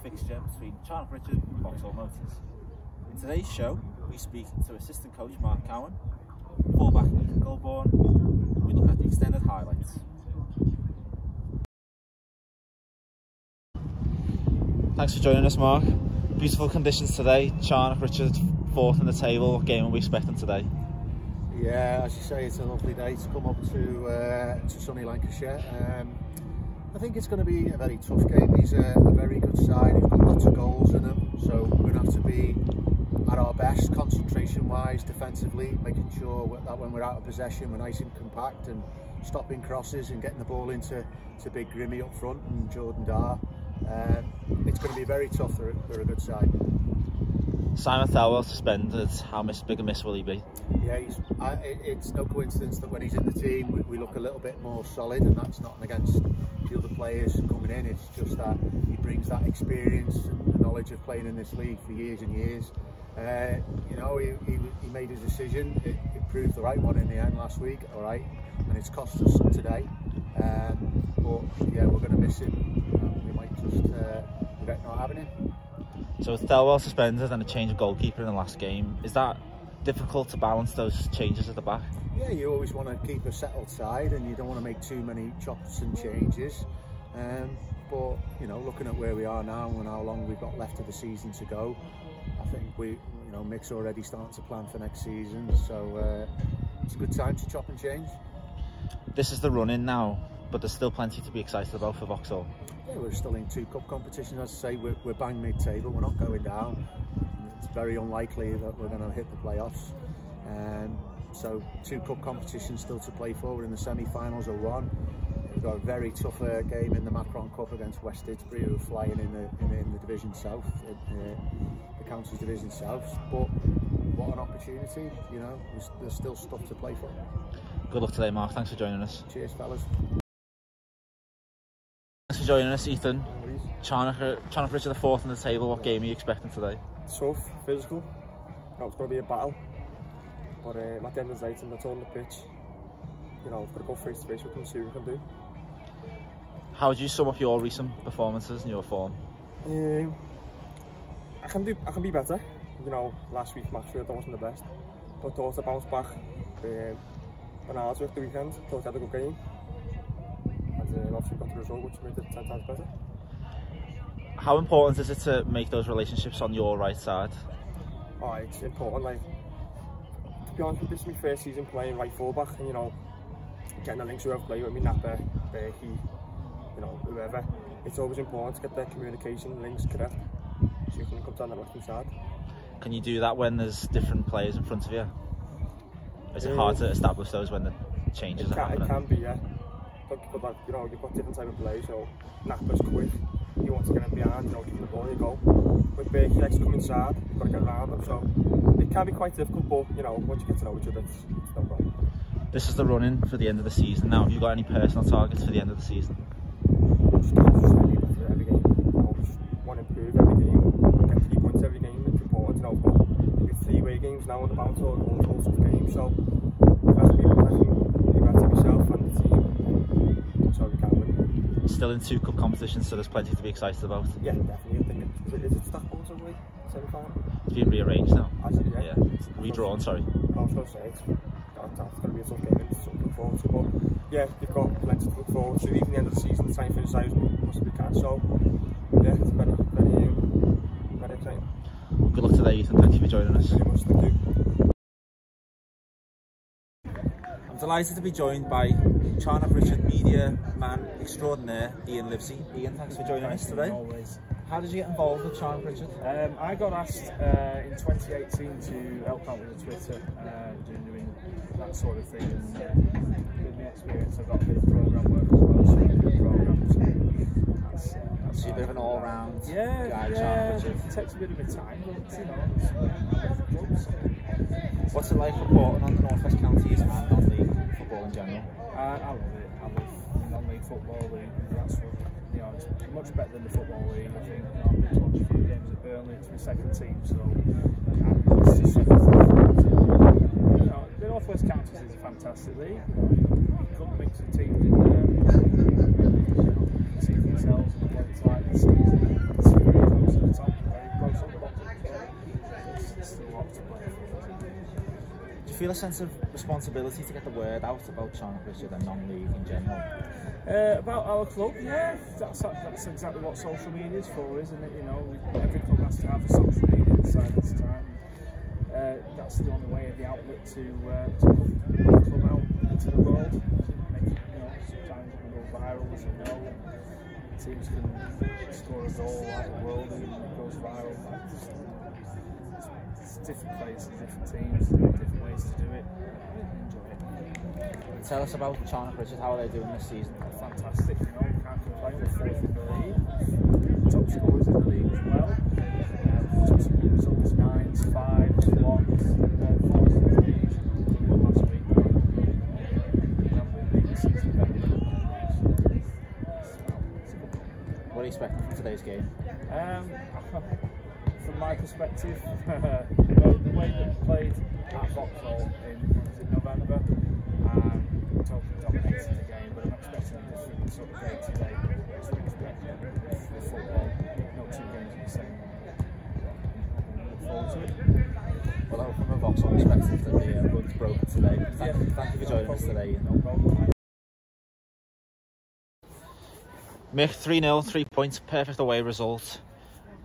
fixture between Charnock and Vauxhall Motors. In today's show, we speak to assistant coach Mark Cowan, fullback Gouldbourne, and we look at the extended highlights. Thanks for joining us, Mark. Beautiful conditions today. Charnock Richard fourth in the table. What game are we expecting today? Yeah, as you say, it's a lovely day to come up to sunny Lancashire. I think it's going to be a very tough game. He's a very good side. He's got lots of goals in him, so we're going to have to be at our best concentration-wise, defensively, making sure that when we're out of possession, we're nice and compact and stopping crosses and getting the ball into Big Grimmy up front and Jordan Dar. It's going to be very tough for a good side. Simon Thelwell suspended. How big a miss will he be? Yeah, it's no coincidence that when he's in the team we look a little bit more solid, and that's not against the other players coming in. It's just that he brings that experience and the knowledge of playing in this league for years and years. You know, he made his decision. It proved the right one in the end last week, all right, and it's cost us today. But yeah, we're going to miss him. We might just regret not having him. So with Thelwell suspended and a change of goalkeeper in the last game, is that difficult to balance those changes at the back? Yeah, you always want to keep a settled side and you don't want to make too many chops and changes. But you know, looking at where we are now and how long we've got left of the season to go, I think Mick's already starting to plan for next season. So it's a good time to chop and change. This is the run-in now, but there's still plenty to be excited about for Vauxhall. Yeah, we're still in 2 cup competitions. As I say, we're bang mid-table. We're not going down. It's very unlikely that we're going to hit the playoffs. So 2 cup competitions still to play for. We're in the semi-finals of 1. We've got a very tough game in the Macron Cup against West Didsbury, who are flying in the Division South, the Counties Division South. But what an opportunity! You know, there's still stuff to play for. Good luck today, Mark. Thanks for joining us. Cheers, fellas. Thanks for joining us, Ethan. Charnock Richard the fourth in the table. What game are you expecting today? Tough, physical. It's going to be a battle. But at the end of the day, I'm not on the pitch. You know, I've got to go face to face with them and see what we can do. How would you sum up your recent performances and your form? I can be better. You know, last week's match I wasn't the best, but thought to bounce back. And I was with the weekend, thought I had a good game. And obviously got the result, which made it 10 times better. How important is it to make those relationships on your right side? Oh, it's important. Like, to be honest, this is my first season playing right fullback, and you know, getting the links whoever play with me, Napper, Berkey, you know, whoever. It's always important to get their communication links correct, so you can come down the left hand side. Can you do that when there's different players in front of you? Is it hard to establish those when the changes are happening? It can be, yeah. But you know, you've got different type of players. So Napper's quick. You want to get him behind, you know, give him the ball, you go. With Berkey, likes to come inside. You've got to get around them. So it can be quite difficult, but you know, once you get to know each other, it's no problem. This is the run-in for the end of the season now. Have you got any personal targets for the end of the season? Just be better every game. You know, just want to improve every game. Get 3 points every game. It's important, you know. But we have 3 away games now on the bounce or all sorts of games. So I have to be better myself and the team, so we can win. Still in 2 cup competitions, so there's plenty to be excited about. Yeah, definitely. I think is it Stackpole's away? Semi-final? It's been rearranged now. Actually, yeah. It's redrawn, sorry. I was going to say it's going to be a tough game. It's something to look forward to, but yeah, you've got plenty to look forward to. Even the end of the season, trying to finish out as much as we can. So yeah, it's very exciting. Good luck today, Ethan. Thank you for joining us. Very much, thank you. I'm delighted to be joined by Charnock Richard media man extraordinaire, Iain Livesey. Iain, thanks for joining us today. Always. How did you get involved with Charnock Richard? I got asked in 2018 to help out with the Twitter, doing that sort of thing. And with the experience, I've got a bit of programme work as well, so good programmes. So you're a bit of an all-round guy, yeah, Charnock Richard. it takes a bit of a time, but you know, it's What's it like reporting on the North West Counties and non-league football in general? I love it. I love non-league football league. That's what, you know, it's much better than the football league. I think I've been to watch a few games at Burnley. It's my second team, so it's just you know, the North West Counties is a fantastic league. Good mix of teams in there. See for themselves and what it's like this season. It's feel a sense of responsibility to get the word out about Charnock Richard and non-league in general? About our club, yeah, that's exactly what social media is for, isn't it? You know, every club has to have a social media inside its time. That's the only way, the outlet to put the club out into the world. Make, you know, sometimes it can go viral, as you know. Teams can score a goal like the world and it goes viral. It's different places, different teams, different ways to do it. Enjoy it. Tell us about Charnock Richard. How are they doing this season? Fantastic, you know, can't complain. We're fourth in the league. Top scorers in the league as well. Results 9s, 5s, 1s, 4s in the league. Last week. What are you expecting from today's game? From my perspective, the way that we played at Vauxhall in November, totally dominated the game, but I'm expecting a different sort of day today. As we expect with football, no two games are the same. Look forward to it. Well, from a Vauxhall perspective, the run's broken today. Thank you for joining us today. No problem. Mick, 3-0, 3 points, perfect away result.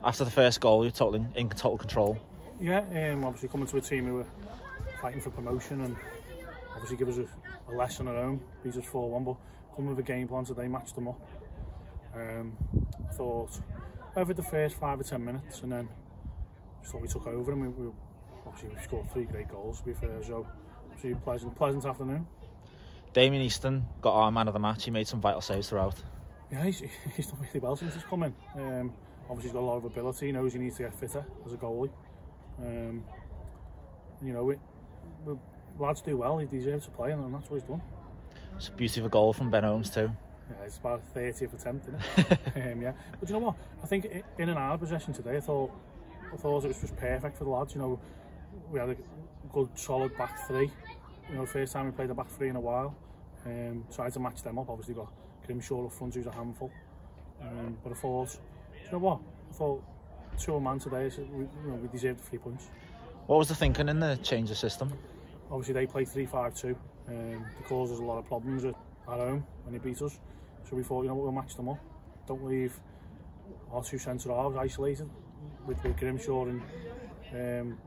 After the first goal, you're in total control. Yeah, obviously coming to a team who were fighting for promotion and obviously give us a lesson at home, beat us 4-1, but coming with a game plan today, matched them up. I thought over the first 5 or 10 minutes, and then just thought we took over, and we scored 3 great goals to be fair, so pleasant afternoon. Damien Easton got our man of the match. He made some vital saves throughout. Yeah, he's done really well since he's come in. Obviously he's got a lot of ability, he knows he needs to get fitter as a goalie. You know, lads do well, he deserves to play, and that's what he's done. It's a beautiful goal from Ben Holmes too. Yeah, it's about 30th attempt, isn't it? Yeah, but you know what? I think in and out of possession today, I thought it was just perfect for the lads. You know, we had a good solid back three. You know, first time we played a back three in a while. Tried to match them up. Obviously got Grimshaw up front, who's a handful. But I thought, you know what? I thought 2-man today. So we deserved the 3 points. What was the thinking in the change of system? Obviously they play 3-5-2. They caused us a lot of problems at home when they beat us. So we thought, you know what, we'll match them up. Don't leave our 2 centre halves isolated with Grimshaw and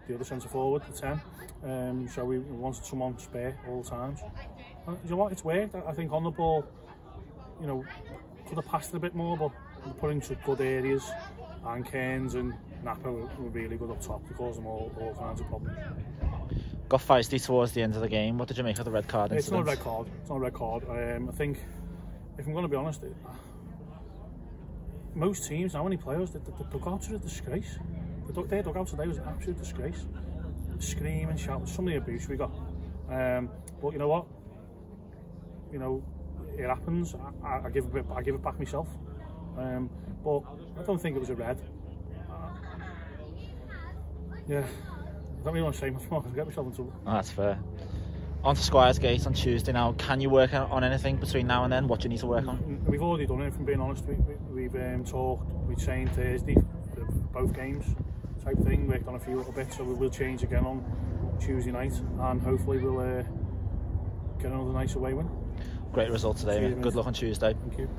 the other centre forward, the 10. So we wanted someone spare all the times. And you know what, it's worked. I think on the ball, you know, could have passed it a bit more, but we put into good areas. And Cairns and Napa were really good up top to cause them all kinds of problems. Got feisty towards the end of the game. What did you make of the red card incident? It's not a red card. It's not a red card. I think, if I'm going to be honest, most teams now when they play us, the dugouts are a disgrace. Their dugout today was an absolute disgrace. Screaming, shouting, some of the abuse we got. But you know what? You know, it happens. I give it back myself. But I don't think it was a red. Yeah, I don't really want to say much more because I get myself in trouble. Oh, that's fair. On to Squires Gate on Tuesday now. Can you work on anything between now and then? What do you need to work on? We've already done it, if I'm being honest. We've talked, we trained Thursday for both games type thing, worked on a few little bits, so we will change again on Tuesday night and hopefully we'll get another nice away win. Great result today. Cheers, Good luck on Tuesday. Thank you.